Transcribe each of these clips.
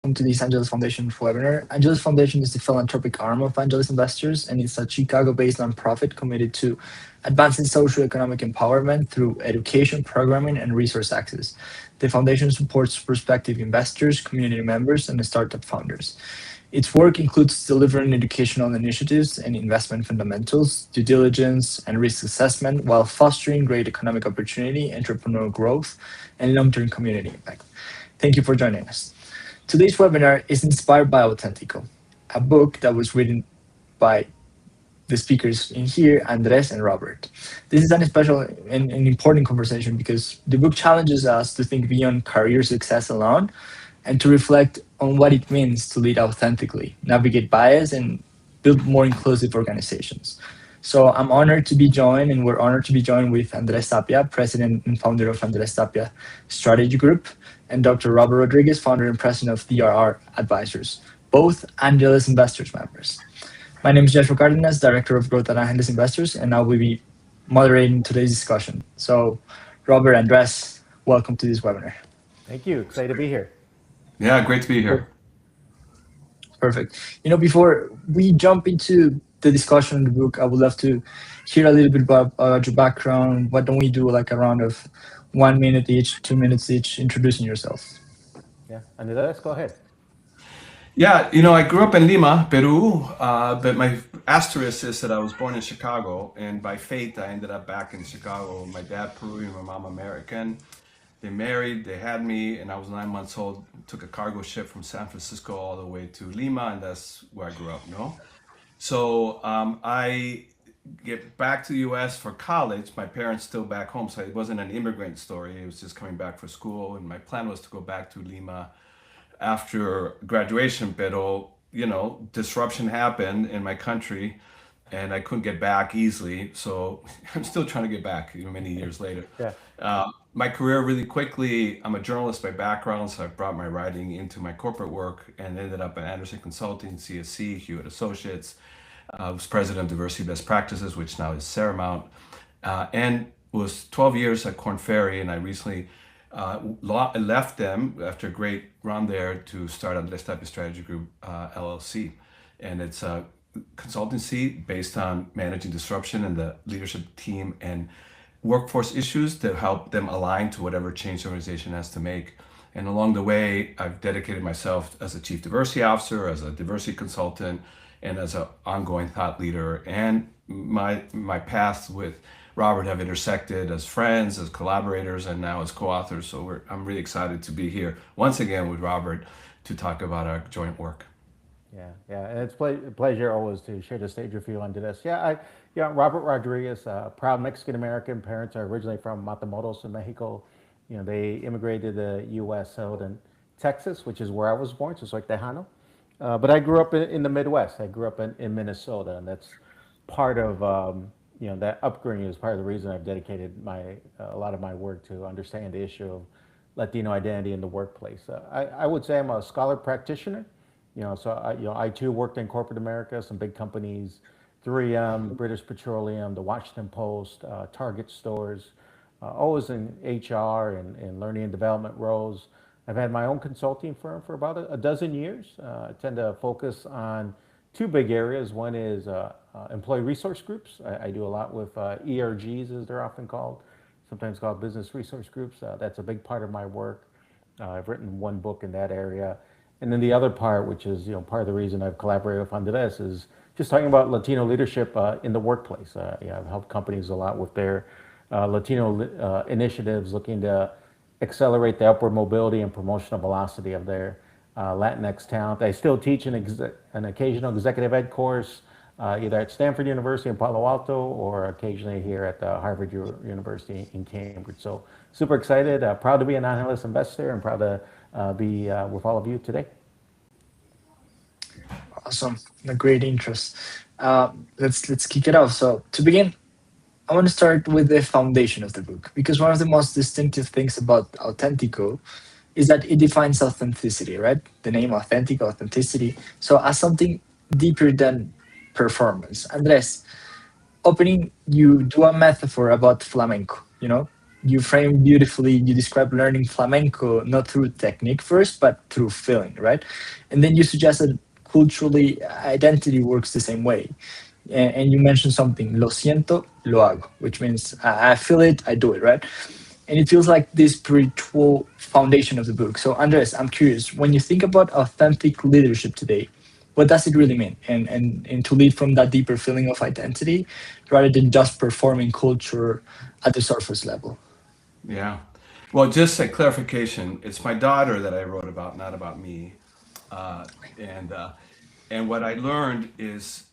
welcome to this Angeles Foundation webinar. Angeles Foundation is the philanthropic arm of Angeles Investors, and it's a Chicago-based nonprofit committed to advancing socioeconomic empowerment through education, programming, and resource access. The foundation supports prospective investors, community members, and startup founders. Its work includes delivering educational initiatives and investment fundamentals, due diligence, and risk assessment while fostering great economic opportunity, entrepreneurial growth, and long-term community impact. Thank you for joining us. Today's webinar is inspired by Auténtico, a book that was written by the speakers in here, Andres and Robert. This is an special and important conversation because the book challenges us to think beyond career success alone and to reflect on what it means to lead authentically, navigate bias, and build more inclusive organizations. So I'm honored to be joined, and we're honored to be joined with Andrés Tapia, president and founder of Andrés Tapia Strategy Group, and Dr. Robert Rodriguez, founder and president of DRR Advisors, both Angeles Investors members. My name is Joshua Cardenas, director of growth at Angeles Investors, and I will be moderating today's discussion. So Robert, Andrés, welcome to this webinar. Thank you, excited to be here. Yeah, great to be here. Perfect. Before we jump into the discussion of the book, I would love to hear a little bit about your background. Why don't we do like a round of 1 minute each, 2 minutes each, introducing yourselves? Yeah, Andrés, go ahead. Yeah, I grew up in Lima, Peru, but my asterisk is that I was born in Chicago, and by fate, I ended up back in Chicago. My dad Peruvian, my mom American. They married, they had me, and I was 9 months old, took a cargo ship from San Francisco all the way to Lima, and that's where I grew up, So I get back to the US for college. My parents still back home, so it wasn't an immigrant story. It was just coming back for school, and my plan was to go back to Lima after graduation, pero, disruption happened in my country, and I couldn't get back easily, so I'm still trying to get back many years later. Yeah. My career really quickly, I'm a journalist by background, so I brought my writing into my corporate work and ended up at Anderson Consulting, CSC, Hewitt Associates. I was president of Diversity Best Practices, which now is Saramount, and was 12 years at Korn Ferry, and I recently left them after a great run there to start Andrés Tapia Strategy Group, LLC. And it's a consultancy based on managing disruption and the leadership team and workforce issues to help them align to whatever change the organization has to make. And along the way, I've dedicated myself as a chief diversity officer, as a diversity consultant, and as an ongoing thought leader. And my paths with Robert have intersected as friends, as collaborators, and now as co-authors. So I'm really excited to be here once again with Robert to talk about our joint work. Yeah, and it's a pleasure always to share the stage with you on this. Robert Rodriguez, proud Mexican-American. Parents are originally from Matamoros in Mexico. They immigrated to the U.S., settled in Texas, which is where I was born, so it's like Tejano. But I grew up in the Midwest. I grew up in Minnesota, and that's part of, that upbringing is part of the reason I've dedicated a lot of my work to understand the issue of Latino identity in the workplace. I would say I'm a scholar practitioner. I too worked in corporate America, some big companies, 3M, British Petroleum, the Washington Post, Target stores, always in HR and learning and development roles. I've had my own consulting firm for about a dozen years. I tend to focus on two big areas. One is employee resource groups. I do a lot with ERGs, as they're often called, sometimes called business resource groups. That's a big part of my work. I've written one book in that area. And then the other part, which is part of the reason I've collaborated with Andrés, is just talking about Latino leadership in the workplace. I've helped companies a lot with their Latino initiatives, looking to accelerate the upward mobility and promotional velocity of their Latinx talent. I still teach an occasional executive ed course, either at Stanford University in Palo Alto or occasionally here at Harvard University in Cambridge. So super excited, proud to be an Angeles investor, and proud to be with all of you today. Awesome, a great interest. Let's kick it off. So to begin, I want to start with the foundation of the book, because one of the most distinctive things about Auténtico is that it defines authenticity, right? The name Auténtico, authenticity. So as something deeper than performance. Andrés, opening, you do a metaphor about flamenco, you frame beautifully. You describe learning flamenco not through technique first, but through feeling, right? And then you suggest that culturally identity works the same way. And you mentioned something, lo siento, lo hago, which means I feel it, I do it, right? And it feels like this spiritual foundation of the book. So, Andres, I'm curious, when you think about authentic leadership today, what does it really mean? And to lead from that deeper feeling of identity rather than just performing culture at the surface level. Yeah. Well, just a clarification. It's my daughter that I wrote about, not about me. Uh, and and what I learned is,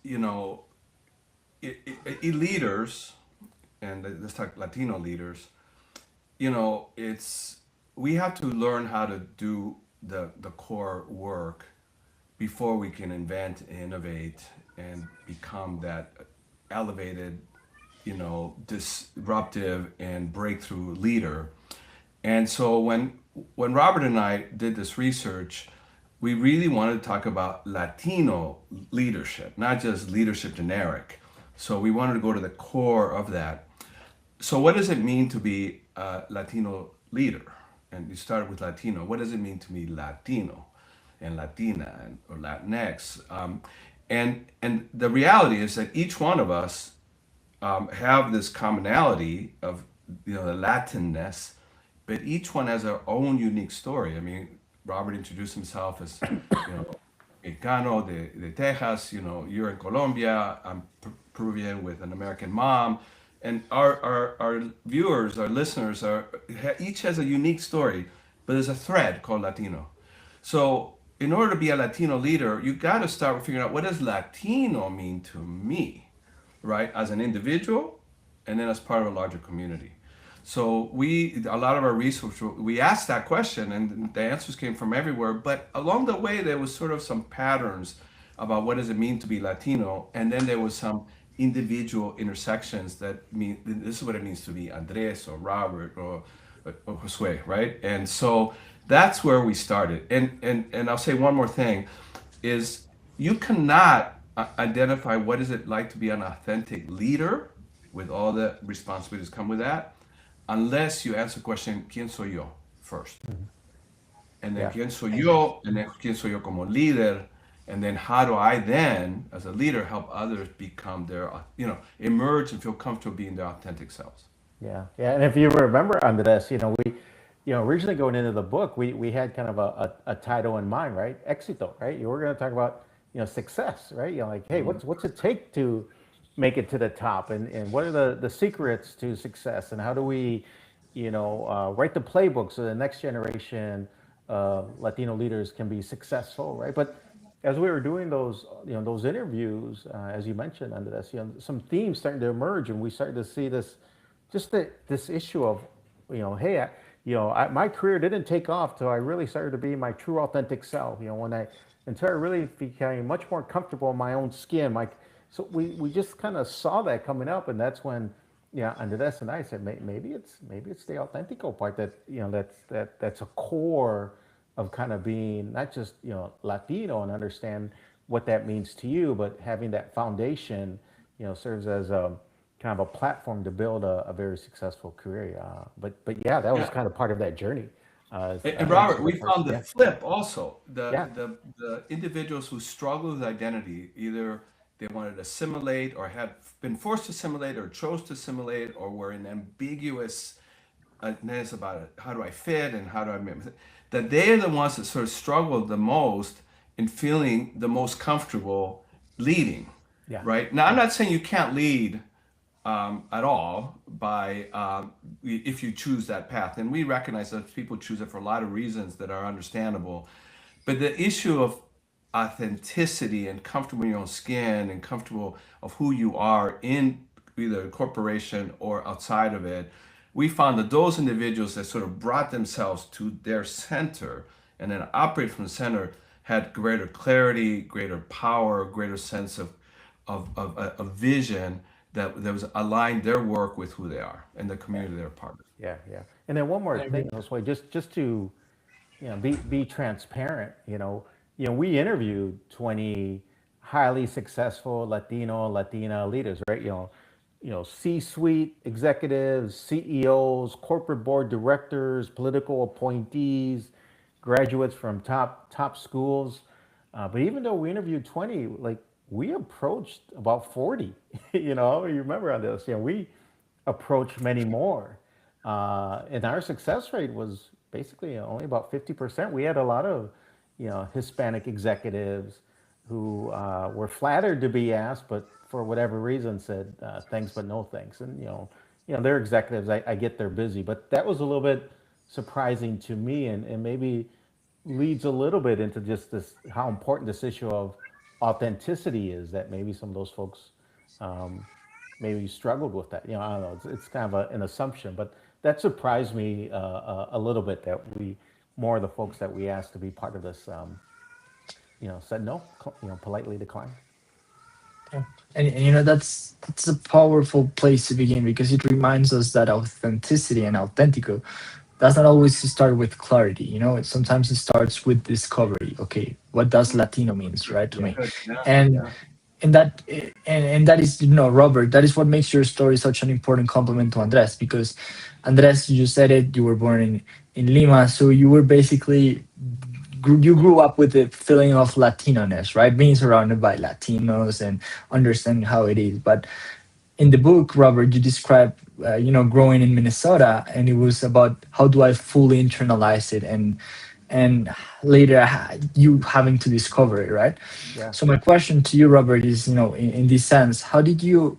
leaders, and let's talk Latino leaders. It's we have to learn how to do the core work before we can invent, innovate, and become that elevated, disruptive and breakthrough leader. And so when Robert and I did this research, we really wanted to talk about Latino leadership, not just leadership generic. So we wanted to go to the core of that. So what does it mean to be a Latino leader? And you started with Latino. What does it mean to be Latino and Latina or Latinx? And the reality is that each one of us have this commonality of the Latinness, but each one has our own unique story. I mean, Robert introduced himself as Mexicano de Texas. You're in Colombia. I'm Peruvian with an American mom, and our viewers, our listeners, each has a unique story, but there's a thread called Latino. So in order to be a Latino leader, you got to start figuring out, what does Latino mean to me, right? As an individual, and then as part of a larger community. So a lot of our research, we asked that question, and the answers came from everywhere. But along the way, there was sort of some patterns about what does it mean to be Latino, and then there was some individual intersections that mean this is what it means to be Andres or Robert or Josue, right? And so that's where we started. And I'll say one more thing, is you cannot identify what is it like to be an authentic leader with all the responsibilities come with that, unless you answer the question, ¿quién soy yo? First. And then, Yeah. ¿quién soy yo? And then, ¿quién soy yo como líder? And then, how do I then, as a leader, help others become emerge and feel comfortable being their authentic selves? Yeah, yeah, and if you remember under this, originally going into the book, we had kind of a title in mind, right? Éxito, right? You were going to talk about, success, right? Like, hey, what's it take to make it to the top, and what are the secrets to success, and how do we, write the playbook so the next generation Latino leaders can be successful, right? But as we were doing those interviews, as you mentioned under this, some themes starting to emerge, and we started to see this issue of, hey, my career didn't take off till I really started to be my true authentic self. Until I really became much more comfortable in my own skin. So we just kind of saw that coming up, and that's when, Andres and I said, maybe it's the Auténtico part that that's a core of kind of being not just Latino and understand what that means to you, but having that foundation, serves as a kind of a platform to build a very successful career. But yeah, that was Yeah. kind of part of that journey. And Answer Robert, the we first, found the yeah, flip also. yeah, The individuals who struggle with identity, either they wanted to assimilate or had been forced to assimilate or chose to assimilate or were in ambiguous about it. How do I fit and how do I make that they are the ones that sort of struggle the most in feeling the most comfortable leading, yeah, right? Now, I'm not saying you can't lead at all by if you choose that path. And we recognize that people choose it for a lot of reasons that are understandable. But the issue of authenticity and comfortable in your own skin and comfortable of who you are in either a corporation or outside of it, we found that those individuals that sort of brought themselves to their center and then operate from the center had greater clarity, greater power, greater sense of a vision that was aligned their work with who they are and the community they're part of. yeah, yeah. And then one more I agree. thing, Josue, just to be transparent. We interviewed 20 highly successful Latino, Latina leaders, right? C-suite executives, CEOs, corporate board directors, political appointees, graduates from top schools. But even though we interviewed 20, like we approached about 40. You remember on this? We approached many more, and our success rate was basically only about 50%. We had a lot of Hispanic executives who were flattered to be asked, but for whatever reason said thanks but no thanks. And they're executives. I get they're busy, but that was a little bit surprising to me, and maybe leads a little bit into just this how important this issue of authenticity is. That maybe some of those folks maybe struggled with that. I don't know. It's kind of an assumption, but that surprised me a little bit that more of the folks that we asked to be part of this said no, politely declined. Yeah. And that's a powerful place to begin because it reminds us that authenticity and Auténtico does not always start with clarity. Sometimes it starts with discovery. Okay, what does Latino means, right, to Yeah, me? good. Yeah, And yeah. and that is, Robert, that is what makes your story such an important complement to Andres, because Andres, you said it, you were born in Lima, so you were basically you grew up with the feeling of Latino-ness, right? Being surrounded by Latinos and understanding how it is. But in the book, Robert, you describe, growing in Minnesota, and it was about how do I fully internalize it, and later you having to discover it, right? Yeah. So my question to you, Robert, is, in this sense, how did your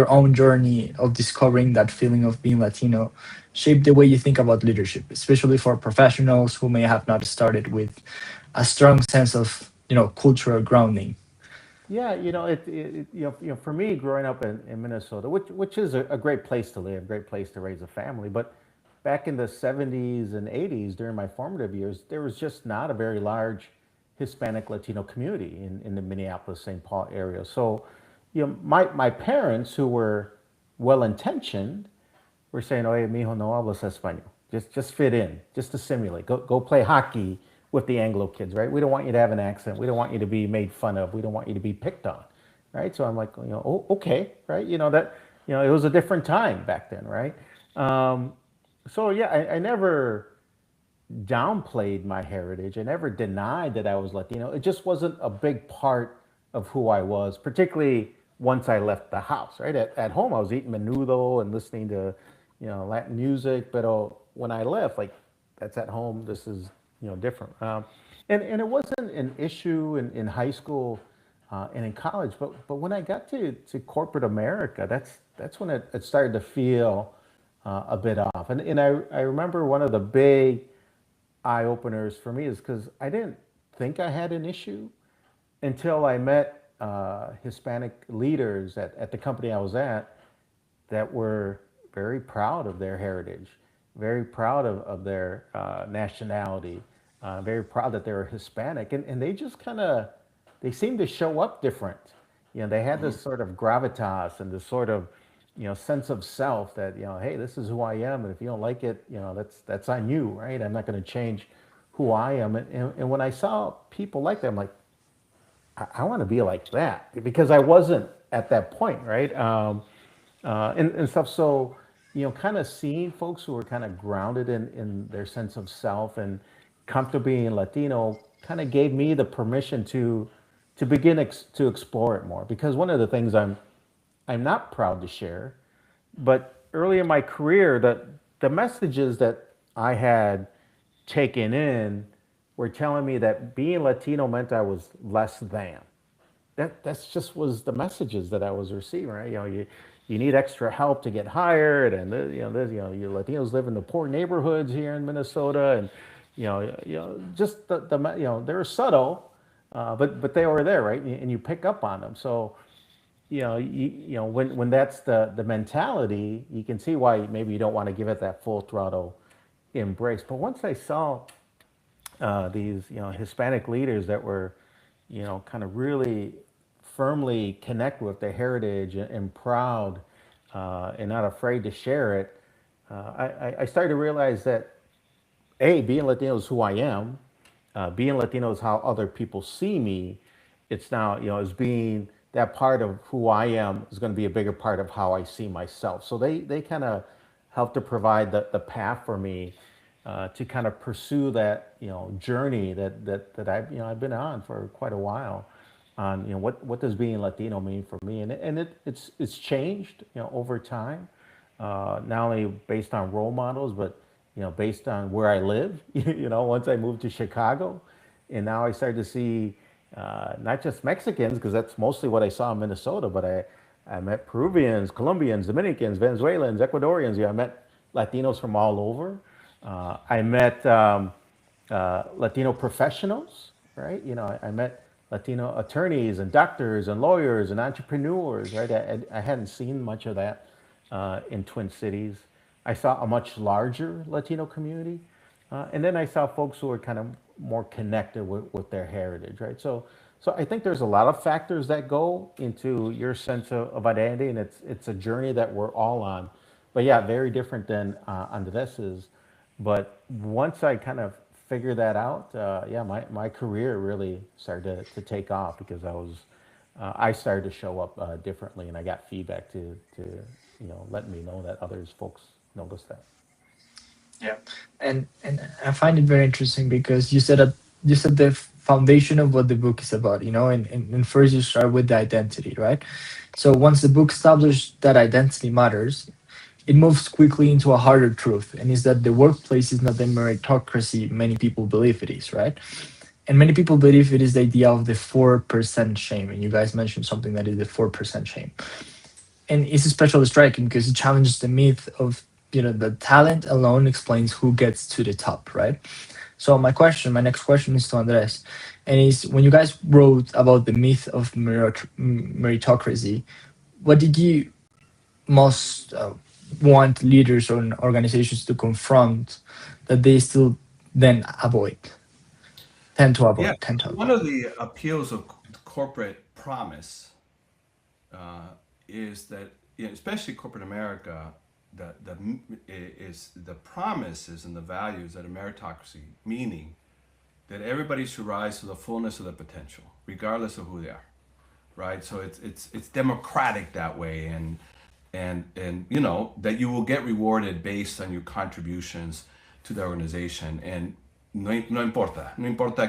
own journey of discovering that feeling of being Latino shape the way you think about leadership, especially for professionals who may have not started with a strong sense of, cultural grounding? Yeah, for me, growing up in Minnesota, which is a great place to live, great place to raise a family, but back in the 70s and 80s, during my formative years, there was just not a very large Hispanic Latino community in the Minneapolis, St. Paul area. So, my parents, who were well intentioned, were saying, "Oye, mijo, no hablas español. Just fit in, just assimilate. Go play hockey with the Anglo kids, right? We don't want you to have an accent. We don't want you to be made fun of. We don't want you to be picked on, right?" So I'm like, oh, okay, right? It was a different time back then, right? So yeah, I never downplayed my heritage. I never denied that I was Latino. It just wasn't a big part of who I was, particularly once I left the house. Right at home, I was eating menudo and listening to, Latin music. But when I left, like that's at home. This is different. And it wasn't an issue in high school and in college. But when I got to corporate America, that's when it started to feel a bit off. And I remember one of the big eye openers for me is because I didn't think I had an issue until I met Hispanic leaders at the company I was at that were very proud of their heritage, very proud of their nationality, very proud that they were Hispanic, and they just they seemed to show up different. They had this sort of gravitas and this sort of sense of self that hey, this is who I am, and if you don't like it, that's on you, right? I'm not going to change who I am. And when I saw people like that, I'm like, I want to be like that, because I wasn't at that point, right? And stuff. So, kind of seeing folks who were kind of grounded in their sense of self and comfortable being Latino kind of gave me the permission to begin to explore it more. Because one of the things I'm not proud to share, but early in my career, the messages that I had taken in were telling me that being Latino meant I was less than. That's just was the messages that I was receiving. Right? You need extra help to get hired, and you Latinos live in the poor neighborhoods here in Minnesota, and just the they're subtle, but they were there, right? And you pick up on them. So when that's the mentality, you can see why maybe you don't want to give it that full throttle embrace. But once I saw these Hispanic leaders that were kind of really firmly connect with their heritage and proud and not afraid to share it, I started to realize that being Latino is who I am. Being Latino is how other people see me. It's now as being that part of who I am is going to be a bigger part of how I see myself. So they kind of help to provide the path for me to kind of pursue that journey that I've been on for quite a while on what does being Latino mean for me, and it's changed over time, not only based on role models but based on where I live. Once I moved to Chicago, and now I started to see not just Mexicans, because that's mostly what I saw in Minnesota, but I met Peruvians, Colombians, Dominicans, Venezuelans, Ecuadorians. I met Latinos from all over. I met Latino professionals, right? I met Latino attorneys and doctors and lawyers and entrepreneurs, right? I hadn't seen much of that in Twin Cities. I saw a much larger Latino community. And then I saw folks who were kind of more connected with their heritage, right? So I think there's a lot of factors that go into your sense of identity, and it's a journey that we're all on. But yeah, very different than Andres's. But once I kind of figured that out, yeah, my career really started to take off because I started to show up differently, and I got feedback to let me know that others folks noticed that. Yeah, and I find it very interesting because you said the foundation of what the book is about, and first you start with the identity, right? So once the book established that identity matters, it moves quickly into a harder truth, and is that the workplace is not the meritocracy many people believe it is, right? And many people believe it is the idea of the 4% shame, and you guys mentioned something that is the 4% shame, and it's especially striking because it challenges the myth of the talent alone explains who gets to the top, right? So my next question is to Andres, and is when you guys wrote about the myth of meritocracy, what did you most want leaders or organizations to confront that they still then Yeah, tend to one avoid? of the appeals of corporate promise is that, especially corporate America, the promises and the values that a meritocracy, meaning that everybody should rise to the fullness of their potential, regardless of who they are, right? So it's democratic that way, and that you will get rewarded based on your contributions to the organization, and no importa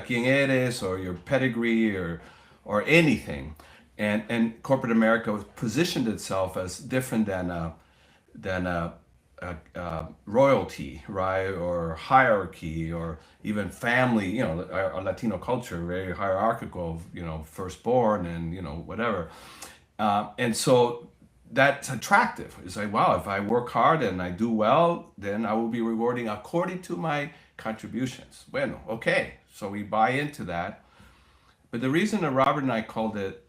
quién eres or your pedigree or anything, and corporate America positioned itself as different than royalty, right, or hierarchy, or even family. Our Latino culture very hierarchical. Firstborn and whatever, and so that's attractive. It's like, wow, if I work hard and I do well, then I will be rewarding according to my contributions. Bueno, okay, so we buy into that. But the reason that Robert and I called it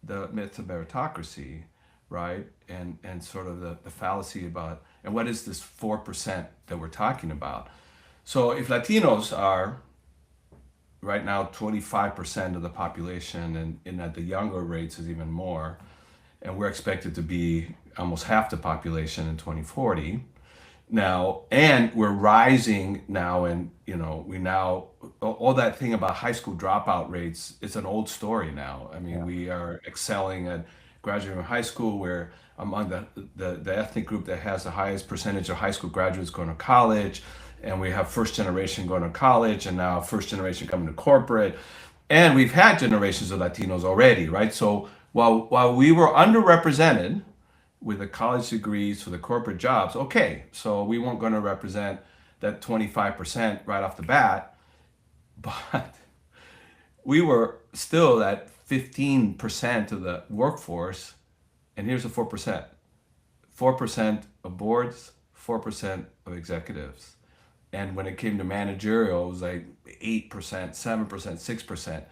the myth of meritocracy, right, and sort of the fallacy about, and what is this 4% that we're talking about? So if Latinos are right now 25% of the population, and at the younger rates is even more, and we're expected to be almost half the population in 2040 now, and we're rising now, and we now, all that thing about high school dropout rates, it's an old story now. I mean, Yeah. we are excelling at graduating from high school. We're among the ethnic group that has the highest percentage of high school graduates going to college, and we have first generation going to college, and now first generation coming to corporate, and we've had generations of Latinos already, right? So while we were underrepresented with the college degrees for the corporate jobs, okay, so we weren't going to represent that 25% right off the bat, but we were still at 15% of the workforce. And here's the 4% of boards, 4% of executives. And when it came to managerial, it was like 8%, 7%, 6%.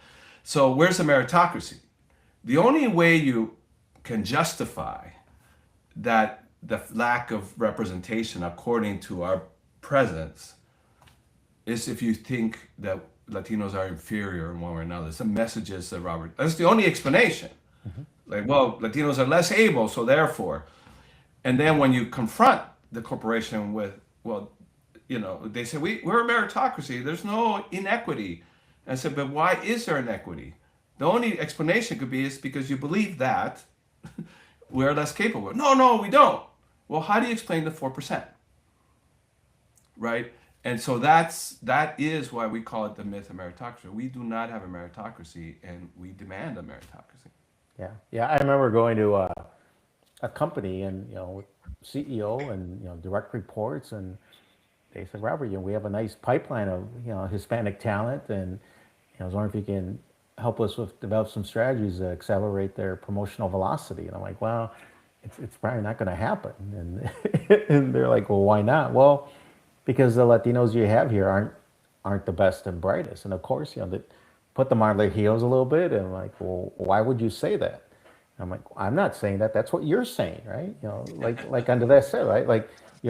So where's the meritocracy? The only way you can justify that the lack of representation according to our presence is if you think that Latinos are inferior in one way or another. It's the messages that Robert, that's the only explanation. Like, well, Latinos are less able, so therefore. And then when you confront the corporation with, well, they say, we're a meritocracy, there's no inequity. And I said, but why is there inequity? The only explanation could be is because you believe that we're less capable. No, no, we don't. Well, how do you explain the 4%? Right? And so that is why we call it the myth of meritocracy. We do not have a meritocracy, and we demand a meritocracy. Yeah, yeah. I remember going to a company and with CEO and direct reports, and they said, Robert, we have a nice pipeline of Hispanic talent, and I was wondering if you can help us with develop some strategies to accelerate their promotional velocity. And I'm like, well, it's probably not going to happen. And and they're like, well, why not? Well, because the Latinos you have here aren't the best and brightest. And of course, that put them on their heels a little bit. And I'm like, well, why would you say that? I'm like, I'm not saying that. That's what you're saying, right? Like Andres said, right? Like,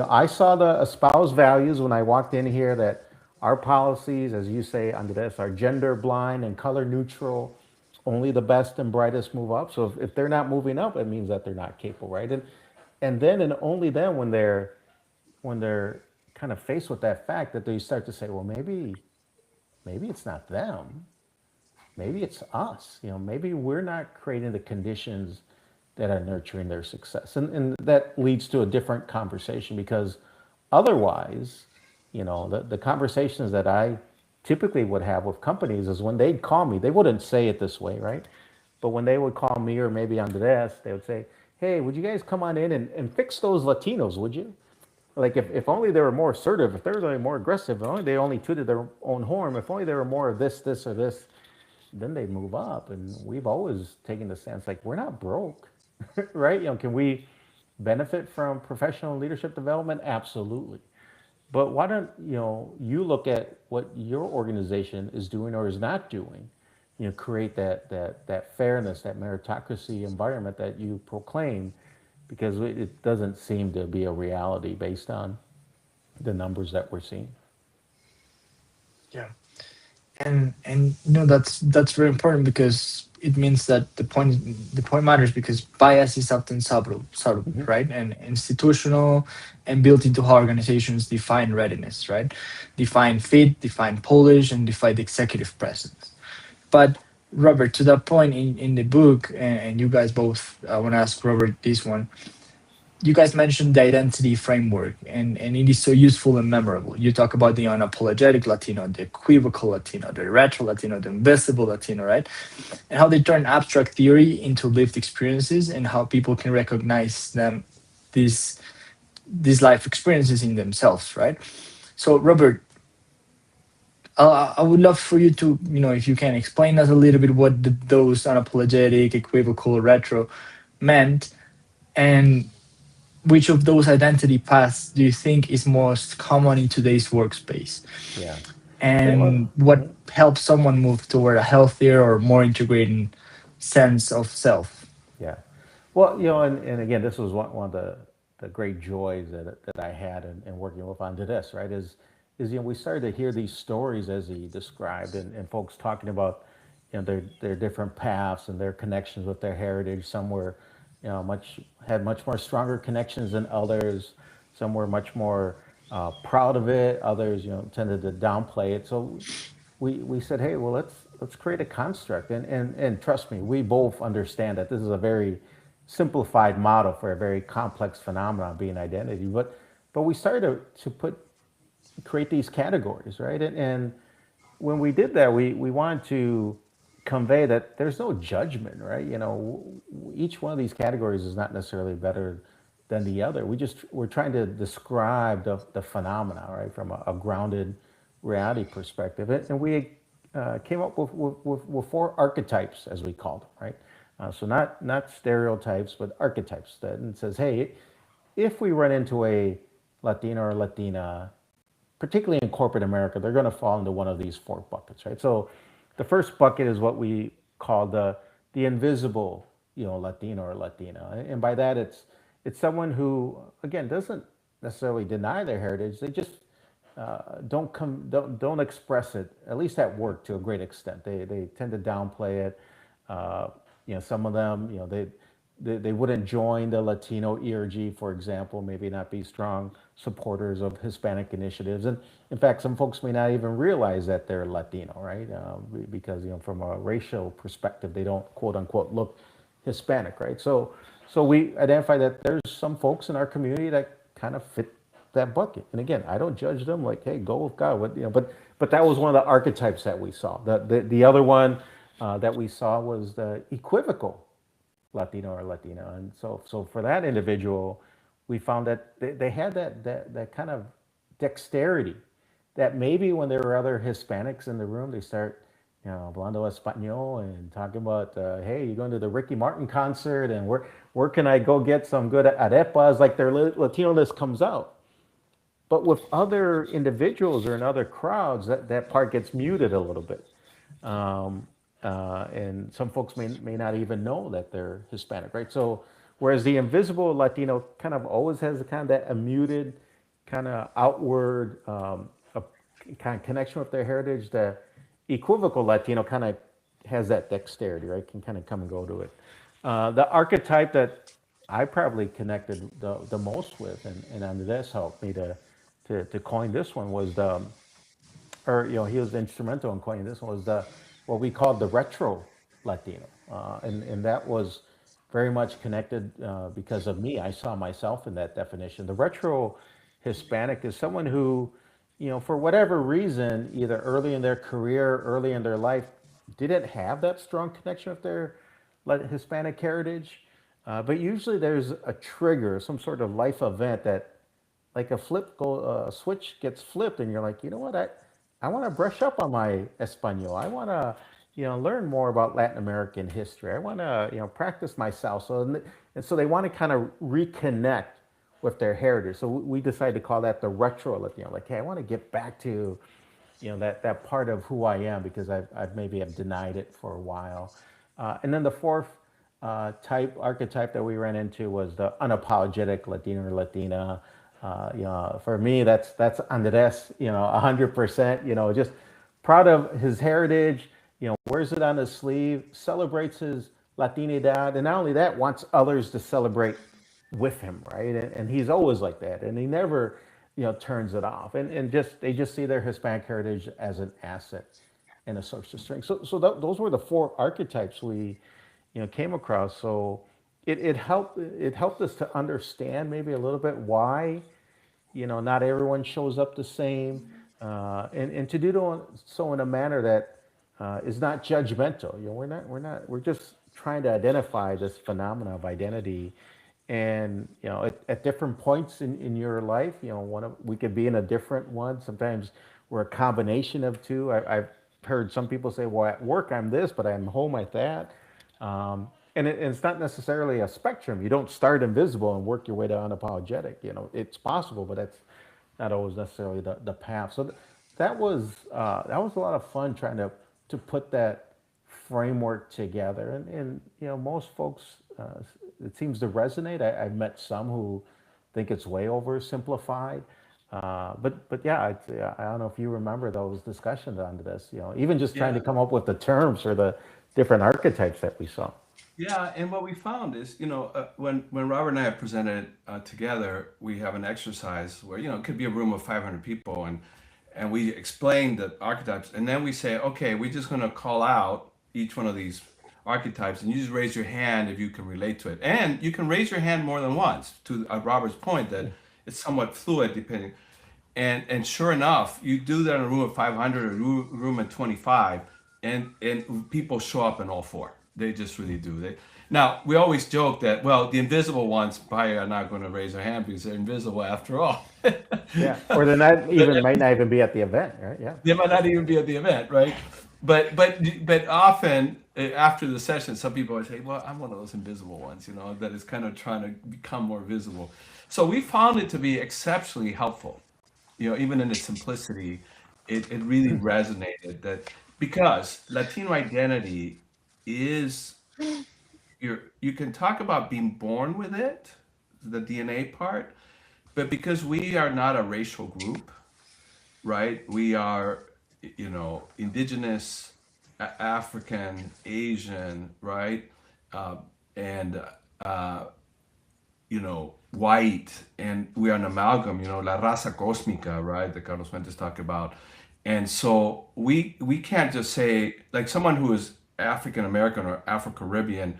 I saw the espoused values when I walked in here that our policies, as you say, Andres, are gender blind and color neutral. Only the best and brightest move up. So if they're not moving up, it means that they're not capable, right? And then and only then when they're kind of faced with that fact that they start to say, well, maybe it's not them, maybe it's us. Maybe we're not creating the conditions that are nurturing their success, and that leads to a different conversation, because otherwise, the conversations that I typically would have with companies is when they'd call me, they wouldn't say it this way, right? But when they would call me or maybe Andres, they would say, hey, would you guys come on in and fix those Latinos, would you? Like if only they were more assertive, if they were more aggressive, if only they only tooted their own horn, if only they were more of this, or this, then they move up. And we've always taken the stance like we're not broke, right? Can we benefit from professional leadership development? Absolutely. But why don't you look at what your organization is doing or is not doing? Create that fairness, that meritocracy environment that you proclaim, because it doesn't seem to be a reality based on the numbers that we're seeing. Yeah. And that's very important, because it means that the point matters, because bias is often subtle, Mm-hmm. right, and institutional, and built into how organizations define readiness, right, define fit, define polish, and define the executive presence. But Robert, to that point in the book, and you guys both, I want to ask Robert this one. You guys mentioned the identity framework, and it is so useful and memorable. You talk about the unapologetic Latino, the equivocal Latino, the retro Latino, the invisible Latino, right? And how they turn abstract theory into lived experiences, and how people can recognize them, these these life experiences in themselves, right? So, Robert, I would love for you to, if you can explain us a little bit what those unapologetic, equivocal, retro meant, and which of those identity paths do you think is most common in today's workspace, Yeah. Yeah. and Well, what helps someone move toward a healthier or more integrated sense of self? yeah. Well, and again, this was one of the great joys that I had in working with Andres, right? Is we started to hear these stories as he described, and folks talking about their different paths and their connections with their heritage. Some were much more stronger connections than others. Some were much more proud of it. Others tended to downplay it. So we said, hey, well, let's create a construct, and trust me, we both understand that this is a very simplified model for a very complex phenomenon being identity. But we started to create these categories, right? And when we did that, we wanted to convey that there's no judgment, right? Each one of these categories is not necessarily better than the other. We're trying to describe the phenomena, right, from a grounded reality perspective. And we came up with four archetypes, as we called them, right? So not stereotypes, but archetypes. That and says, hey, if we run into a Latino or Latina, particularly in corporate America, they're going to fall into one of these four buckets, right? So the first bucket is what we call the invisible, Latino or Latina, and by that it's someone who again doesn't necessarily deny their heritage. They just don't express it, at least at work, to a great extent. They tend to downplay it. Some of them, they wouldn't join the Latino ERG, for example, maybe not be strong supporters of Hispanic initiatives. And in fact, some folks may not even realize that they're Latino, right? Because from a racial perspective, they don't quote unquote look Hispanic, right? So we identify that there's some folks in our community that kind of fit that bucket. And again, I don't judge them like, hey, go with God. But that was one of the archetypes that we saw. The other one that we saw was the equivocal Latino or Latina. And so for that individual, we found that they had that kind of dexterity that maybe when there were other Hispanics in the room, they start, hablando español and talking about, hey, you're going to the Ricky Martin concert and where can I go get some good arepas? Like their Latino list comes out. But with other individuals or in other crowds, that part gets muted a little bit. And some folks may not even know that they're Hispanic, right? So, whereas the invisible Latino kind of always has a kind of that muted, kind of outward kind of connection with their heritage, the equivocal Latino kind of has that dexterity, right? Can kind of come and go to it. The archetype that I probably connected the most with, and Andres helped me to coin this one was he was instrumental in coining this one was what we called the retro Latino, and that was very much connected because of me. I saw myself in that definition. The retro Hispanic is someone who, for whatever reason, either early in their career, early in their life, didn't have that strong connection with their Hispanic heritage. But usually there's a trigger, some sort of life event that, like a switch gets flipped, and you're like, you know what, I want to brush up on my Espanol. I want to, learn more about Latin American history. I want to, practice my salsa, and so they want to kind of reconnect with their heritage. So we decided to call that the retro Latino. Like, hey, I want to get back to, that part of who I am because I've maybe have denied it for a while. And then the fourth archetype that we ran into was the unapologetic Latino or Latina. For me, that's Andres, 100%, just proud of his heritage, wears it on his sleeve, celebrates his Latinidad, and not only that, wants others to celebrate with him, right? And he's always like that, and he never, turns it off. And they just see their Hispanic heritage as an asset and a source of strength. So those were the four archetypes we, came across. So it helped us to understand maybe a little bit why, not everyone shows up the same, and to do so in a manner that is not judgmental. We're just trying to identify this phenomena of identity. And at different points in your life, we could be in a different one. Sometimes we're a combination of two. I've heard some people say, well, at work I'm this, but I'm home at that. And it's not necessarily a spectrum. You don't start invisible and work your way to unapologetic. It's possible, but that's not always necessarily the path. So that was a lot of fun trying to put that framework together. And most folks, it seems to resonate. I've met some who think it's way oversimplified. But yeah, I don't know if you remember those discussions on this. Even just trying to come up with the terms for the different archetypes that we saw. Yeah, and what we found is, when Robert and I have presented together, we have an exercise where, it could be a room of 500 people, and we explain the archetypes, and then we say, okay, we're just going to call out each one of these archetypes, and you just raise your hand if you can relate to it. And you can raise your hand more than once, to Robert's point that it's somewhat fluid depending. And sure enough, you do that in a room of 500 or a room of 25, and people show up in all four. They just really do. Now, we always joke that, well, the invisible ones probably are not going to raise their hand because they're invisible after all. Yeah, or they might not even be at the event, right? Yeah, they might not even be at the event, right? But often after the session, some people would say, well, I'm one of those invisible ones, that is kind of trying to become more visible. So we found it to be exceptionally helpful, even in its simplicity. It really resonated that because Latino identity is, you can talk about being born with it, the DNA part, but because we are not a racial group, right? We are, indigenous, African, Asian, right? And white, and we are an amalgam, la raza cósmica, right? That Carlos Fuentes talked about. And so we can't just say, like, someone who is African American or Afro Caribbean,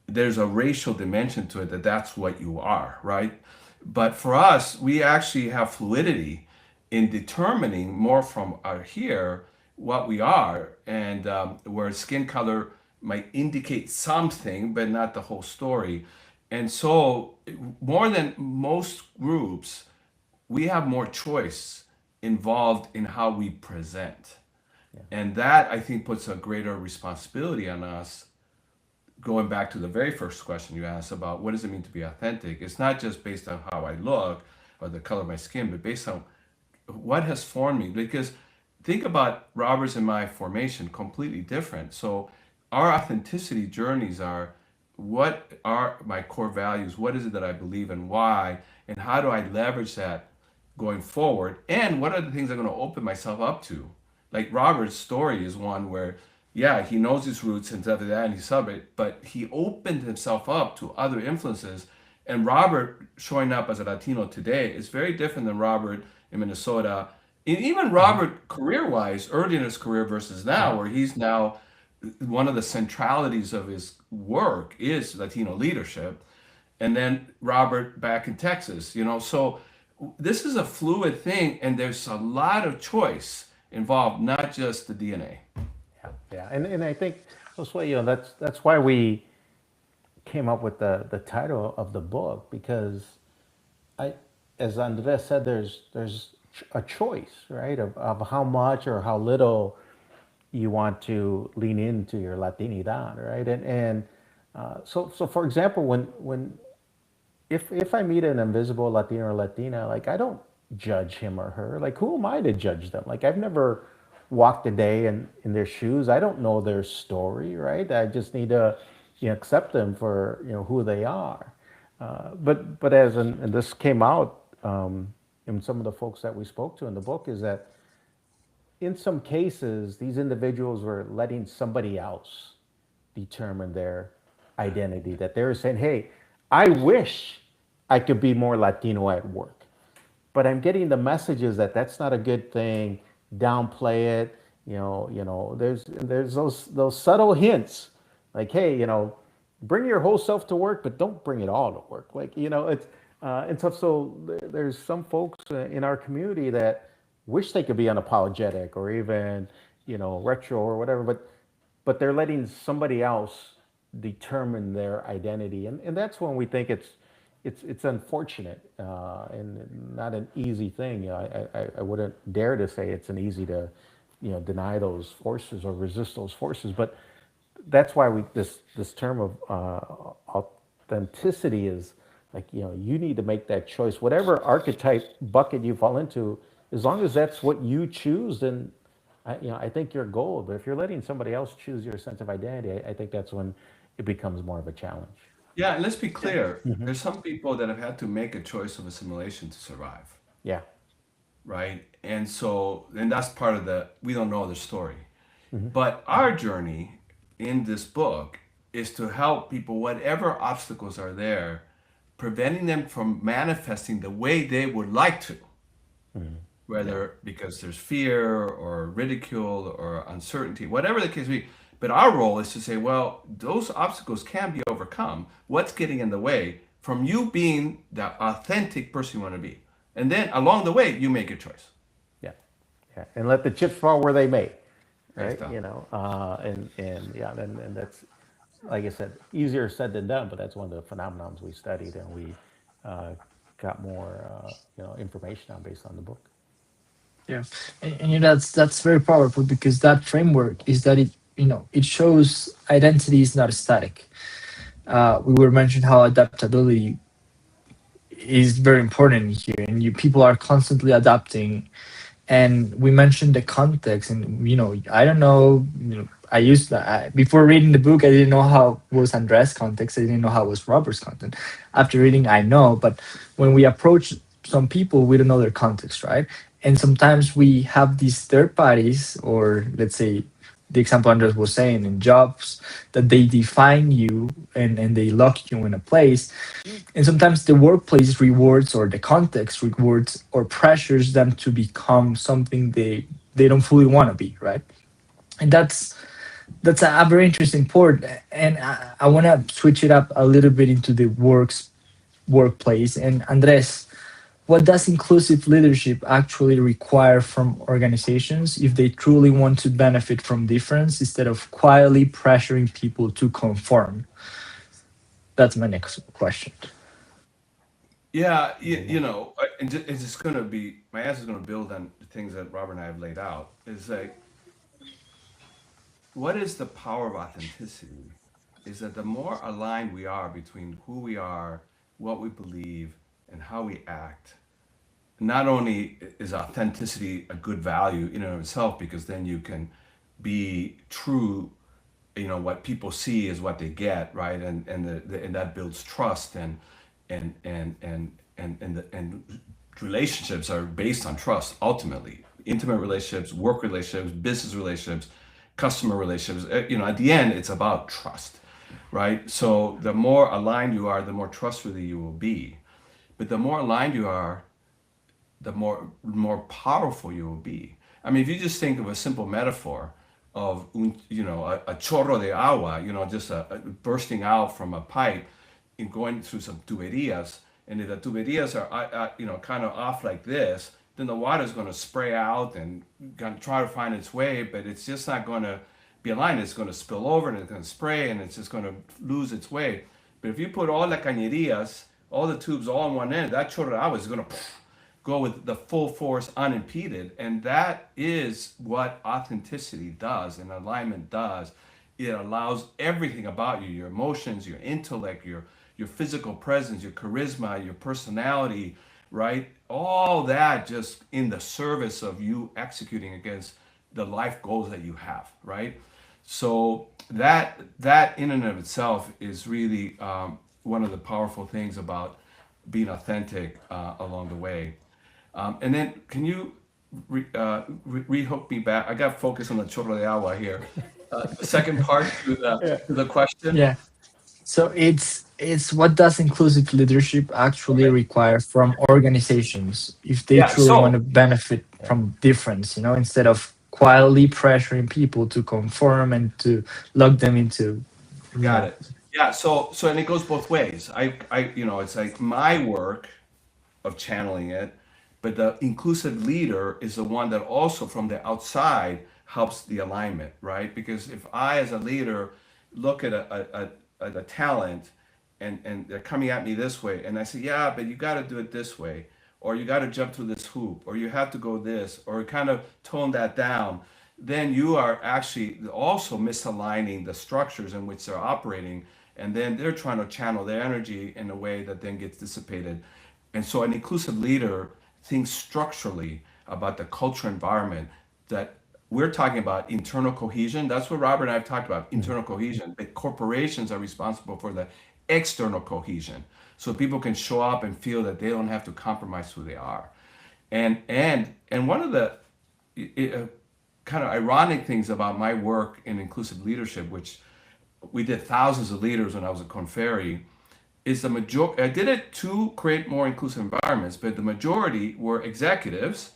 there's a racial dimension to it, that's what you are, right? But for us, we actually have fluidity in determining more from our here what we are, and where skin color might indicate something, but not the whole story. And so, more than most groups, we have more choice involved in how we present. And that, I think, puts a greater responsibility on us. Going back to the very first question you asked about what does it mean to be authentic, it's not just based on how I look or the color of my skin, but based on what has formed me. Because think about Robert's and my formation, completely different. So our authenticity journeys are, what are my core values? What is it that I believe in? Why? And how do I leverage that going forward? And what are the things I'm going to open myself up to? Like Robert's story is one where, yeah, he knows his roots and stuff like that, and he's subbed, but he opened himself up to other influences. And Robert showing up as a Latino today is very different than Robert in Minnesota. And even Robert career-wise, early in his career versus now, where he's now, one of the centralities of his work is Latino leadership. And then Robert back in Texas, so this is a fluid thing, and there's a lot of choice involved, not just the DNA. Yeah, and I think Josue, that's why we came up with the title of the book, because as Andres said, there's a choice, right, of how much or how little you want to lean into your Latinidad, right? And so for example, when if I meet an invisible Latino or Latina, like, I don't judge him or her. Like, who am I to judge them? Like, I've never walked a day in their shoes. I don't know their story, right? I just need to accept them for who they are. But and this came out in some of the folks that we spoke to in the book, is that in some cases these individuals were letting somebody else determine their identity. That they were saying, "Hey, I wish I could be more Latino at work, but I'm getting the messages that that's not a good thing. Downplay it. There's those subtle hints, like, hey, bring your whole self to work, but don't bring it all to work. Like, it's and stuff. So there's some folks in our community that wish they could be unapologetic or even retro or whatever, but they're letting somebody else determine their identity, and that's when we think it's unfortunate and not an easy thing. I wouldn't dare to say it's an easy to deny those forces or resist those forces, but that's why this term of authenticity is like, you need to make that choice, whatever archetype bucket you fall into. As long as that's what you choose, then I think you're gold. But if you're letting somebody else choose your sense of identity, I think that's when it becomes more of a challenge. Yeah, and let's be clear. There's some people that have had to make a choice of assimilation to survive. Yeah. Right? And that's part of we don't know the story. But our journey in this book is to help people, whatever obstacles are there, preventing them from manifesting the way they would like to. Whether because there's fear or ridicule or uncertainty, whatever the case may be. But our role is to say, well, those obstacles can be overcome. What's getting in the way from you being the authentic person you want to be? And then along the way, you make a choice. Yeah. And let the chips fall where they may. Right. And that's, like I said, easier said than done, but that's one of the phenomenons we studied and we got more information on based on the book. Yeah, and that's very powerful, because that framework is that it shows identity is not static. We were mentioning how adaptability is very important here, and people are constantly adapting. And we mentioned the context, and I don't know. I used to, before reading the book, I didn't know how was Andres' context. I didn't know how was Robert's content. After reading, I know. But when we approach some people, we don't know their context, right? And sometimes we have these third parties, or let's say the example Andres was saying, in jobs, that they define you and they lock you in a place. And sometimes the workplace rewards, or the context rewards or pressures them to become something they don't fully want to be, right? And that's a very interesting point. And I want to switch it up a little bit into the workplace. And Andres, what does inclusive leadership actually require from organizations if they truly want to benefit from difference instead of quietly pressuring people to conform? That's my next question. Yeah, Yeah, yeah. and it's just going to be my answer is going to build on the things that Robert and I have laid out. Is like, what is the power of authenticity? Is that the more aligned we are between who we are, what we believe, and how we act, not only is authenticity a good value in and of itself, because then you can be true, what people see is what they get, right? And that builds trust, and relationships are based on trust ultimately. Intimate relationships, work relationships, business relationships, customer relationships, at the end it's about trust, right? So the more aligned you are, the more trustworthy you will be. But the more aligned you are, the more powerful you will be. I mean, if you just think of a simple metaphor of a chorro de agua, just a bursting out from a pipe and going through some tuberías, and if the tuberías are kind of off like this, then the water is going to spray out and going to try to find its way, but it's just not going to be aligned. It's going to spill over and it's going to spray and it's just going to lose its way. But if you put all the cañerías, all the tubes all on one end, that chorro de agua is going to go with the full force unimpeded. And that is what authenticity does and alignment does. It allows everything about you, your emotions, your intellect, your physical presence, your charisma, your personality, right? All that just in the service of you executing against the life goals that you have, right? So that in and of itself is really one of the powerful things about being authentic along the way. And then can you re-hook me back? I got focused on the chorro de agua here. The second part to Yeah. the question. Yeah. So it's what does inclusive leadership actually Okay. require from organizations if they Yeah. truly want to So benefit Yeah. from difference, instead of quietly pressuring people to conform and to lock them into, you got know. it. Yeah. So and it goes both ways. It's like my work of channeling it, but the inclusive leader is the one that also from the outside helps the alignment, right? Because if I, as a leader, look at a talent and they're coming at me this way, and I say, yeah, but you got to do it this way, or you got to jump through this hoop, or you have to go this, or kind of tone that down, then you are actually also misaligning the structures in which they're operating, and then they're trying to channel their energy in a way that then gets dissipated. And so an inclusive leader thinks structurally about the culture environment that we're talking about internal cohesion. That's what Robert and I have talked about, Mhm. internal cohesion. But corporations are responsible for the external cohesion. So people can show up and feel that they don't have to compromise who they are. And one of the uh, kind of ironic things about my work in inclusive leadership, which we did thousands of leaders when I was at Conferri, is the major. I did it to create more inclusive environments, but the majority were executives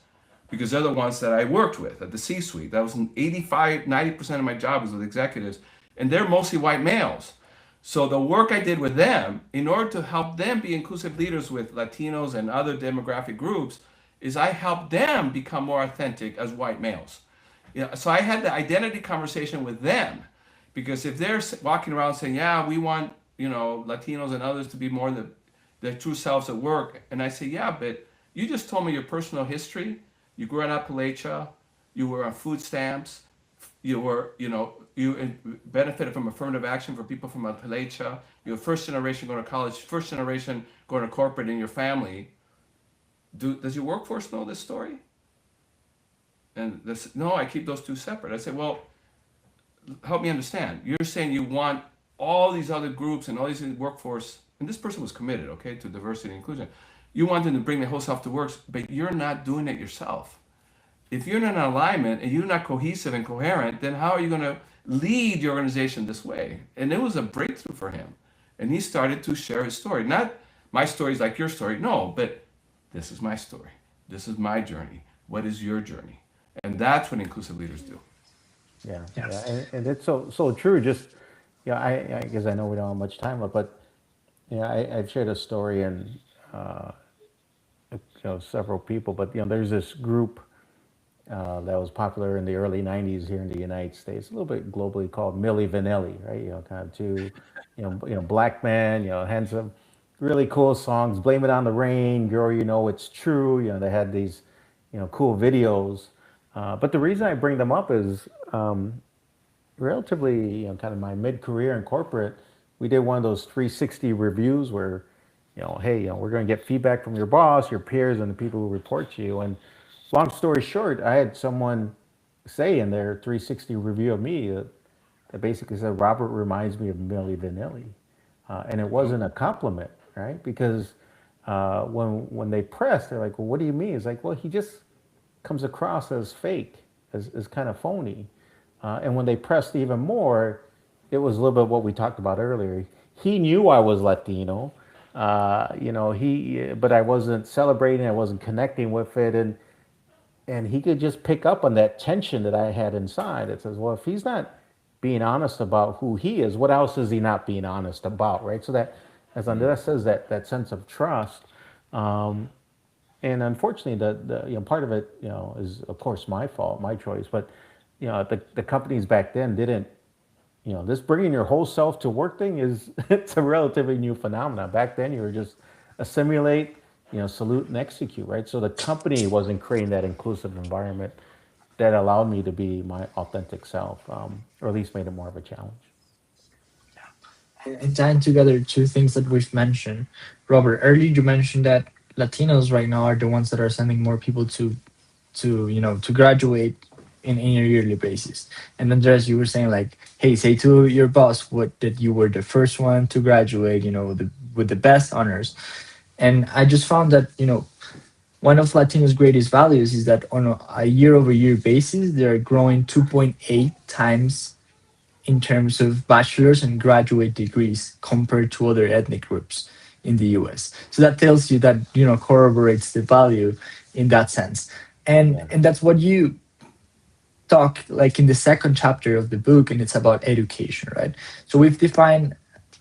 because they're the ones that I worked with at the C-suite. That was 85, 90% of my job was with executives, and they're mostly white males. So the work I did with them, in order to help them be inclusive leaders with Latinos and other demographic groups, is I helped them become more authentic as white males. So I had the identity conversation with them because if they're walking around saying, "Yeah, we want Latinos and others to be more their true selves at work," and I say, "Yeah, but you just told me your personal history. You grew up in Appalachia. You were on food stamps. You benefited from affirmative action for people from Appalachia. You're first generation going to college, first generation going to corporate in your family. Does your workforce know this story?" And this, no, I keep those two separate. I say, well, help me understand. You're saying you want all these other groups and all these workforce, and this person was committed, okay, to diversity and inclusion. You want them to bring their whole self to work, but you're not doing it yourself. if you're not in alignment and you're not cohesive and coherent, then how are you going to lead the organization this way? And it was a breakthrough for him. And he started to share his story. Not my story is like your story, no, but this is my story. This is my journey. What is your journey? And that's what inclusive leaders do. Yeah, yeah, Yes. and it's so true. Just yeah, I guess I know we don't have much time left, but yeah, I've shared a story and several people, but there's this group that was popular in the early '90s here in the United States, a little bit globally called Milli Vanilli, right? Kind of two, black men, handsome, really cool songs. Blame It on the Rain, Girl, You Know It's True. They had these, cool videos. But the reason I bring them up is relatively, kind of my mid-career in corporate, we did one of those 360 reviews where, hey, we're going to get feedback from your boss, your peers, and the people who report to you. And long story short, I had someone say in their 360 review of me that basically said, Robert reminds me of Milli Vanilli. And it wasn't a compliment, right? Because when they pressed, they're like, well, what do you mean? It's like, well, he just comes across as fake, as kind of phony. And when they pressed even more, it was a little bit what we talked about earlier. He knew I was Latino, but I wasn't celebrating, I wasn't connecting with it, and he could just pick up on that tension that I had inside. It says, well, if he's not being honest about who he is, what else is he not being honest about, right? So that, as Andres says, that sense of trust. And unfortunately, the part of it, is of course my fault, my choice. But the companies back then didn't, this bringing your whole self to work thing is it's a relatively new phenomenon. Back then, you were just assimilate, salute and execute, right? So the company wasn't creating that inclusive environment that allowed me to be my authentic self, or at least made it more of a challenge. And tying together two things that we've mentioned, Robert, earlier you mentioned that Latinos right now are the ones that are sending more people to graduate in a yearly basis. And then just you were saying like, hey, say to your boss what that you were the first one to graduate, with the best honors. And I just found that one of Latinos' greatest values is that on a year over year basis, they're growing 2.8 times in terms of bachelor's and graduate degrees compared to other ethnic groups in the US. So that tells you that, corroborates the value in that sense. And Yeah. and that's what you talk like in the second chapter of the book, and it's about education, right? So we've defined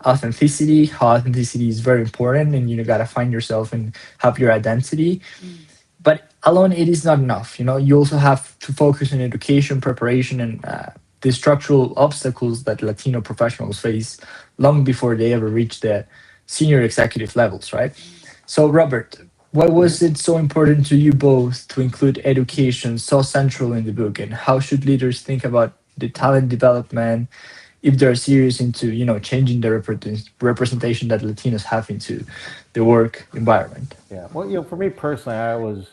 authenticity, how authenticity is very important, and gotta find yourself and have your identity. But alone it is not enough. You also have to focus on education preparation and the structural obstacles that Latino professionals face long before they ever reach the senior executive levels, right? So Robert, why was it so important to you both to include education so central in the book, and how should leaders think about the talent development if they're serious into changing the representation that Latinos have into the work environment? Yeah. Well, for me personally, I always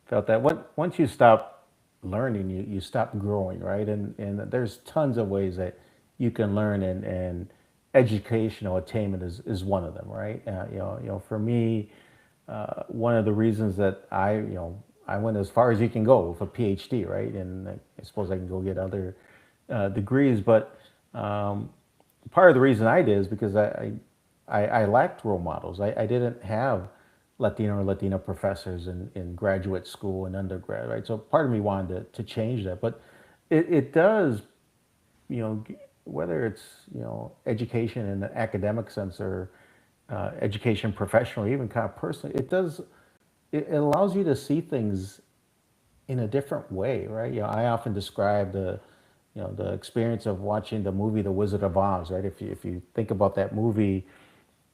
felt that once you stop learning, you stop growing, right? And there's tons of ways that you can learn, and educational attainment is one of them, right? For me, one of the reasons that I went as far as you can go with a PhD, right? And I suppose I can go get other degrees, but part of the reason I did is because I lacked role models. I didn't have Latino or Latina professors in graduate school and undergrad, right? So part of me wanted to change that, but it does, whether it's education in the academic sense or education professional, even kind of personally, it allows you to see things in a different way, right? I often describe the experience of watching the movie The Wizard of Oz, right? If you think about that movie,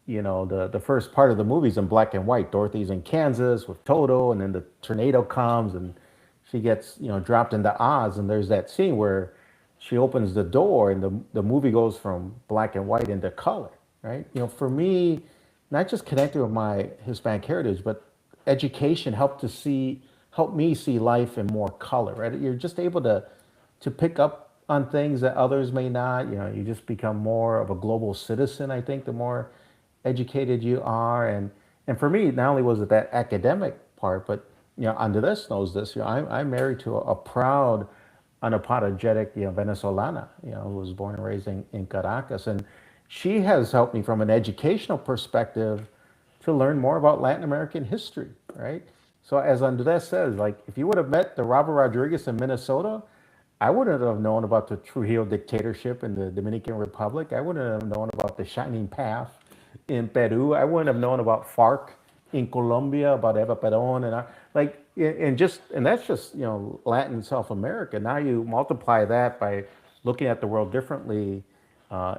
the first part of the movie is in black and white. Dorothy's in Kansas with Toto, and then the tornado comes and she gets dropped into Oz, and there's that scene where she opens the door and the movie goes from black and white into color, right? For me, not just connecting with my Hispanic heritage, but education helped me see life in more color, right? You're just able to pick up on things that others may not. You just become more of a global citizen, I think, the more educated you are. And for me, not only was it that academic part, but Andres knows this. I'm married to a proud, unapologetic, Venezolana, who was born and raised in Caracas, and she has helped me from an educational perspective to learn more about Latin American history, right? So as Andres says, like if you would have met the Robert Rodriguez in Minnesota, I wouldn't have known about the Trujillo dictatorship in the Dominican Republic. I wouldn't have known about the Shining Path in Peru. I wouldn't have known about FARC in Colombia, about Eva Peron, and that's just Latin South America. Now you multiply that by looking at the world differently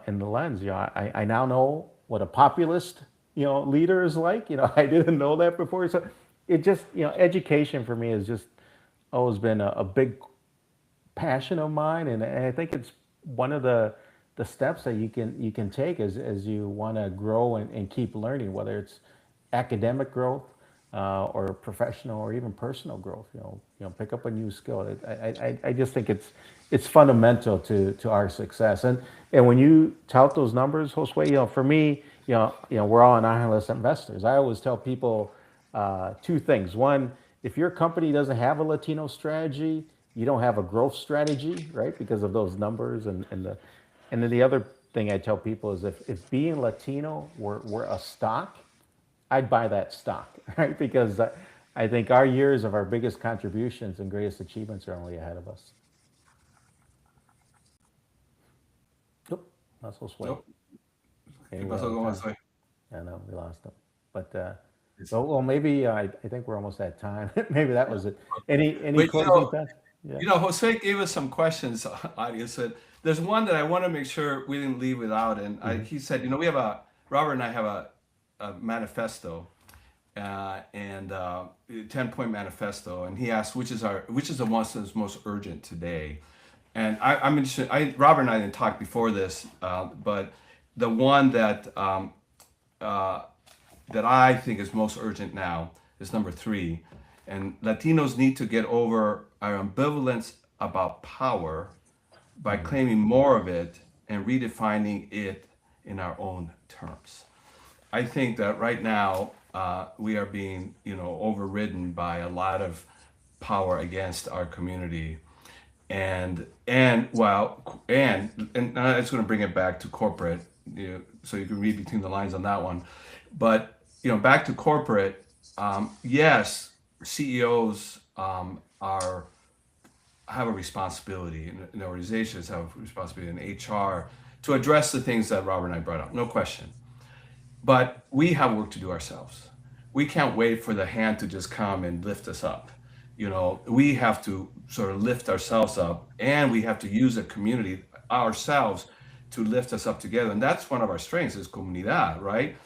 in the lens. I now know what a populist leader is like. I didn't know that before. So it just education for me has just always been a big passion of mine, and I think it's one of the steps that you can take as you want to grow and keep learning, whether it's academic growth or professional or even personal growth. Pick up a new skill. I just think it's fundamental to our success. And when you tout those numbers, Josue, for me, we're all analyst investors. I always tell people two things. One, if your company doesn't have a Latino strategy, you don't have a growth strategy, right? Because of those numbers and then the other thing I tell people is if being Latino were a stock, I'd buy that stock, right? Because I think our years of our biggest contributions and greatest achievements are only ahead of us. Nope, not so sweet. Nope. ¿Qué Anyway, pasó con José? I know we lost him, but well, maybe I think we're almost at time. Maybe that was it. Any But closing thoughts? Yeah. Jose gave us some questions, audience. Said there's one that I want to make sure we didn't leave without, and he said, we have Robert and I have a manifesto, and 10-point manifesto, and he asked which is the one that's most urgent today, and I'm interested. Robert and I didn't talk before this, but the one that I think is most urgent now is number 3. And Latinos need to get over our ambivalence about power by claiming more of it and redefining it in our own terms. I think that right now we are being, overridden by a lot of power against our community, and I'm just going to bring it back to corporate, so you can read between the lines on that one. But back to corporate, yes, CEOs have a responsibility, and organizations have a responsibility in HR to address the things that Robert and I brought up, no question. But we have work to do ourselves. We can't wait for the hand to just come and lift us up. We have to sort of lift ourselves up, and we have to use a community ourselves to lift us up together. And that's one of our strengths is comunidad, right?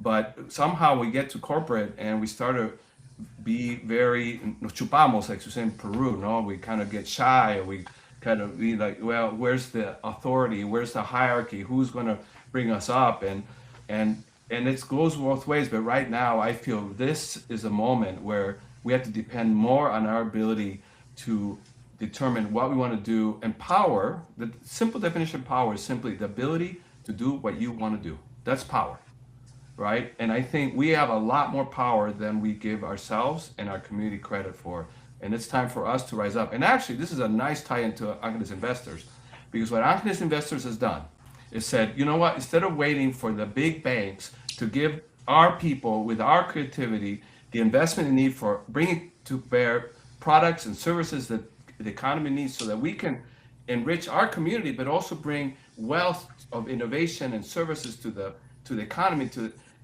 But somehow we get to corporate and we start to be very nos chupamos, like you say in Peru, no? We kind of get shy, or we kind of be like, well, where's the authority? Where's the hierarchy? Who's going to bring us up? And it goes both ways. But right now, I feel this is a moment where we have to depend more on our ability to determine what we want to do. And power, the simple definition of power is simply the ability to do what you want to do. That's power, right? And I think we have a lot more power than we give ourselves and our community credit for. And it's time for us to rise up. And actually, this is a nice tie into Angeles Investors, because what Angeles Investors has done is said, you know what, instead of waiting for the big banks to give our people with our creativity the investment they need for bringing to bear products and services that the economy needs so that we can enrich our community, but also bring wealth of innovation and services to the economy.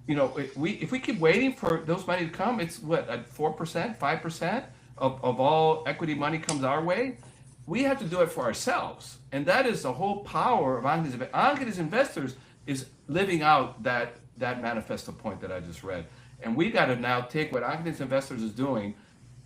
If we keep waiting for those money to come, it's what, at 4%, 5% of all equity money comes our way. We have to do it for ourselves, and that is the whole power of Angeles Investors is living out that manifesto point that I just read. And we got to now take what Angeles Investors is doing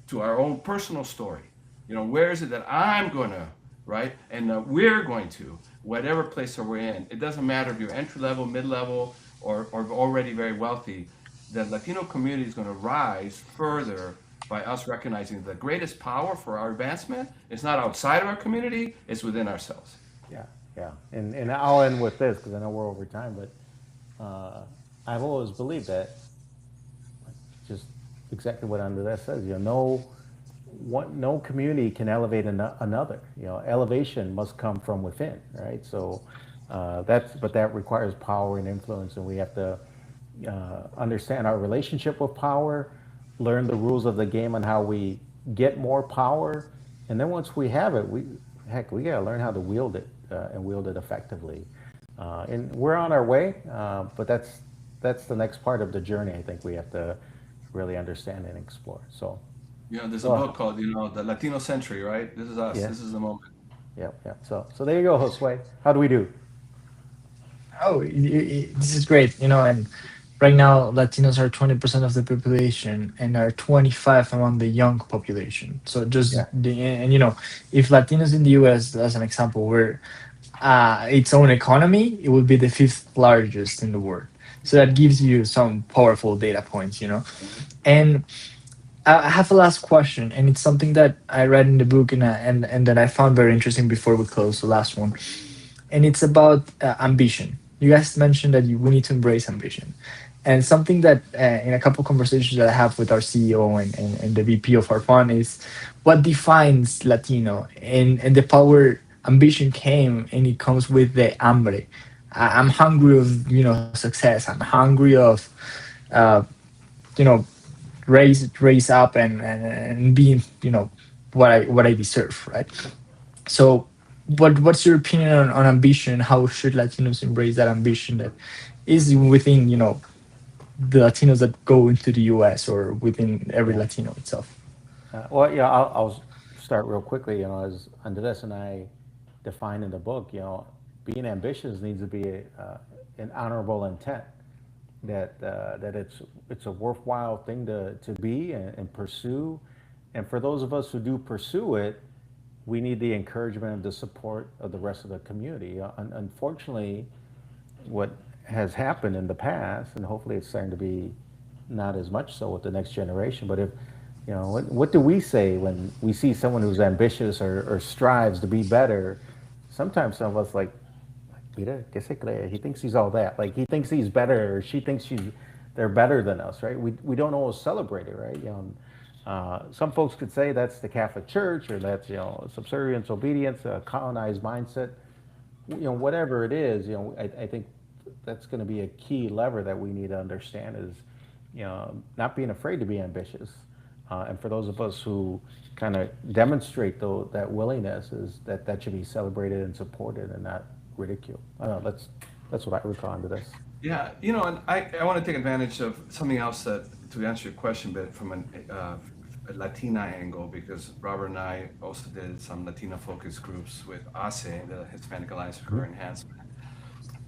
to our own personal story. Where is it that I'm going to, right? And we're going to, whatever place that we're in. It doesn't matter if you're entry level, mid-level, or already very wealthy. The Latino community is going to rise further by us recognizing the greatest power for our advancement is not outside of our community, it's within ourselves. Yeah. And I'll end with this because I know we're over time, but I've always believed that just exactly what Andres says. No community can elevate another. Elevation must come from within, right? So but that requires power and influence, and we have to understand our relationship with power, learn the rules of the game on how we get more power, and then once we have it, we gotta learn how to wield it and wield it effectively. And we're on our way, but that's the next part of the journey. I think we have to really understand and explore. So, There's a so book called, the Latino Century, right? This is us. yeah, This is the moment. yeah, yeah. So there you go, Josue. How do we do? Oh, this is great. And right now Latinos are 20% of the population and are 25 among the young population. So just Yeah, if Latinos in the U.S., as an example, were its own economy, it would be the fifth largest in the world. So that gives you some powerful data points. And I have a last question, and it's something that I read in the book and that I found very interesting before we close the last one. And it's about ambition. You guys mentioned that we need to embrace ambition. And something that in a couple conversations that I have with our CEO and the VP of our fund is what defines Latino, and the power ambition came, and it comes with the hambre. I'm hungry of success. I'm hungry of uh, you know raise up and being what I deserve, right? So what's your opinion on ambition? How should Latinos embrace that ambition that is within the Latinos that go into the US or within every yeah. Latino itself? Well, yeah, I'll start real quickly. As Andres and I define in the book, being ambitious needs to be an honorable intent. That it's a worthwhile thing to be and pursue, and for those of us who do pursue it, we need the encouragement and the support of the rest of the community. Unfortunately, what has happened in the past, and hopefully it's starting to be not as much so with the next generation. But what do we say when we see someone who's ambitious or strives to be better? Sometimes some of us mira, ¿qué se cree? He thinks he's all that. Like he thinks he's better, or she thinks they're better than us, right? We don't always celebrate it, right? Some folks could say that's the Catholic Church, or that's subservience, obedience, a colonized mindset. Whatever it is, I think that's going to be a key lever that we need to understand is, not being afraid to be ambitious. And for those of us who kind of demonstrate that willingness, is that should be celebrated and supported and not ridiculed. I don't know. That's what I would call into this. Yeah, and I want to take advantage of something else that to answer your question, but from a Latina angle, because Robert and I also did some Latina focus groups with ASE, the Hispanic Alliance for Career Enhancement.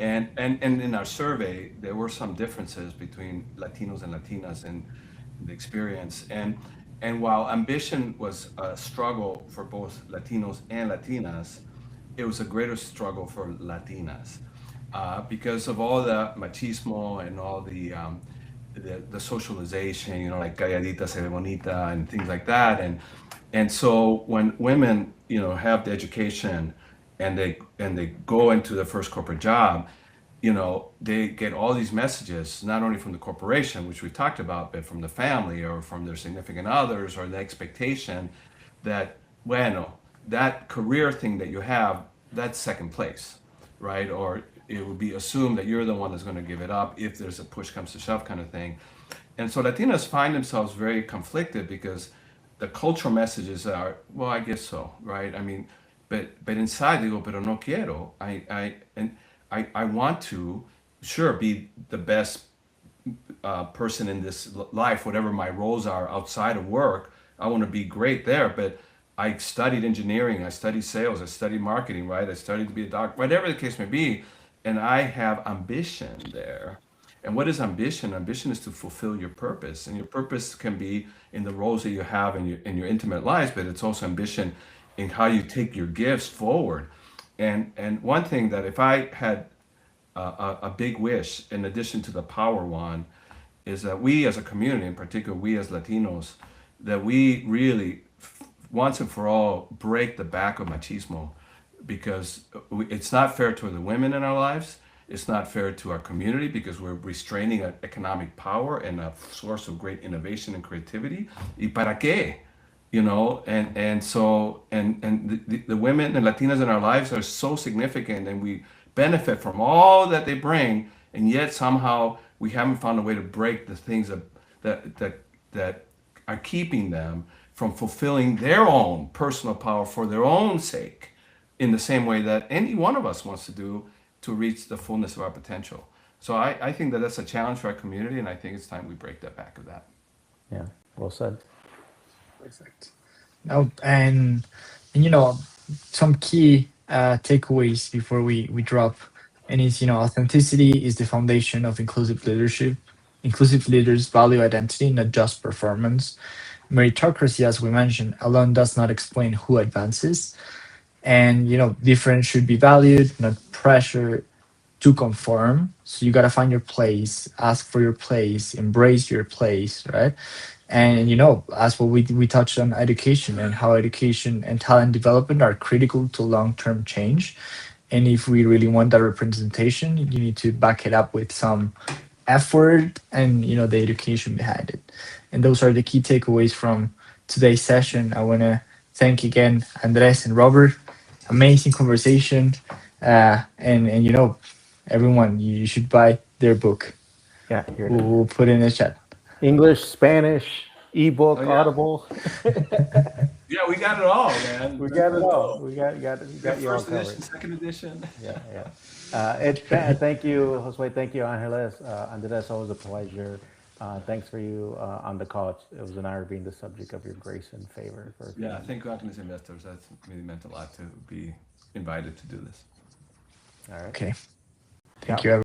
And in our survey, there were some differences between Latinos and Latinas in the experience. And while ambition was a struggle for both Latinos and Latinas, it was a greater struggle for Latinas because of all the machismo and all the socialization, like calladita se ve bonita and things like that. And so when women, have the education and they go into the first corporate job, they get all these messages, not only from the corporation, which we talked about, but from the family or from their significant others, or the expectation that, bueno, that career thing that you have, that's second place, right? Or it would be assumed that you're the one that's going to give it up if there's a push comes to shove kind of thing. And so Latinas find themselves very conflicted because the cultural messages are, well, I guess so, right? I mean, but inside they go, pero no quiero. I want to, sure, be the best person in this life, whatever my roles are outside of work. I want to be great there, but I studied engineering, I studied sales, I studied marketing, right? I studied to be a doctor, whatever the case may be, and I have ambition there. And what is ambition? Ambition is to fulfill your purpose, and your purpose can be in the roles that you have in your intimate lives, but it's also ambition in how you take your gifts forward. And one thing that if I had a big wish in addition to the power one is that we as a community, in particular we as Latinos, that we really once and for all break the back of machismo, because it's not fair to the women in our lives, It's not fair to our community because we're restraining an economic power and a source of great innovation and creativity. ¿Y para qué? You know, and the women and Latinas in our lives are so significant, and we benefit from all that they bring, and yet somehow we haven't found a way to break the things that are keeping them from fulfilling their own personal power for their own sake, in the same way that any one of us wants to do to reach the fullness of our potential. So I think that that's a challenge for our community, and I think it's time we break the back of that. Yeah, well said. Perfect. No, and some key takeaways before we drop, and is authenticity is the foundation of inclusive leadership. Inclusive leaders value identity, not just performance. Meritocracy, as we mentioned, alone does not explain who advances, and difference should be valued, not pressure to conform. So you got to find your place, ask for your place, embrace your place, right? And as what we touched on education, and how education and talent development are critical to long-term change. And if we really want that representation, you need to back it up with some effort and the education behind it. And those are the key takeaways from today's session. I want to thank again Andres and Robert. Amazing conversation. And everyone, you should buy their book. Yeah, here it is. We'll put it in the chat. English, Spanish, ebook, Oh, yeah. Audible. Yeah, we got it all, man. We got it all. We got you all First covered. edition, second edition. Yeah. Thank you, Josue. Thank you, Angeles. Andres, always a pleasure. Thanks for you on the call. It was an honor being the subject of your grace and favor. Yeah, thank you, Optimus Investors. That's really meant a lot to be invited to do this. All right. Okay. Thank you, everyone.